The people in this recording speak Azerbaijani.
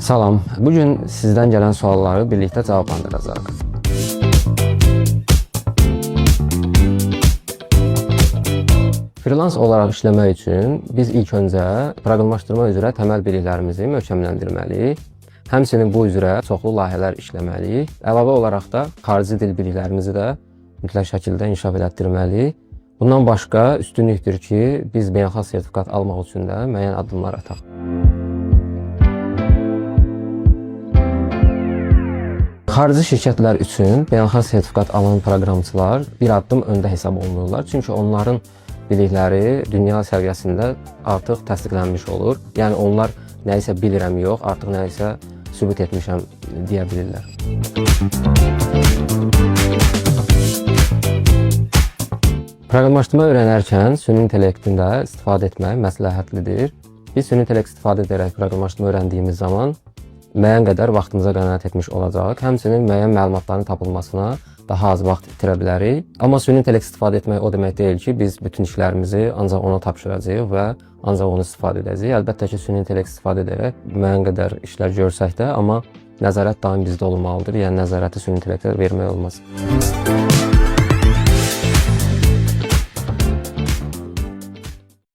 Salam, bugün sizdən gələn sualları birlikdə cavablandıracağıq. Freelance olaraq işləmək üçün biz ilk öncə proqramlaşdırma üzrə təməl biliklərimizi möhkəmləndirməliyik. Həmçinin bu üzrə çoxlu layihələr işləməliyik. Əlavə olaraq da xarici dil biliklərimizi də mütləq şəkildə inkişaf etdirməliyik. Bundan başqa üstünlükdür ki, biz beynəlxalq sertifikat almaq üçün də müəyyən addımlar ataq. Xarici şirkətlər üçün beynəlxalq sertifikat alan proqramçılar bir addım öndə hesab olunurlar. Çünki onların bilikləri dünya səviyyəsində artıq təsdiqlənmiş olur. Yəni onlar nəyisə bilirəm yox, artıq nəyisə sübut etmişəm deyə bilirlər. Proqramlaşdırma öyrənərkən süni intellektin də istifadə etmək məsləhətlidir. Biz süni intellekt istifadə edərək proqramlaşdırma öyrəndiyimiz zaman müəyyən qədər vaxtımıza qənaət etmiş olacaq. Həmçinin müəyyən məlumatların tapılmasına daha az vaxt itirə bilərik. Amma süni intellekt istifadə etmək o demək deyil ki, biz bütün işlərimizi ancaq ona tapşıracağıq və ancaq onu istifadə edəcəyik. Əlbəttə ki, süni intellekt istifadə edərək müəyyən qədər işlər görsək də, amma nəzarət daim bizdə olmalıdır. Yəni nəzarəti süni intellektə vermək olmaz.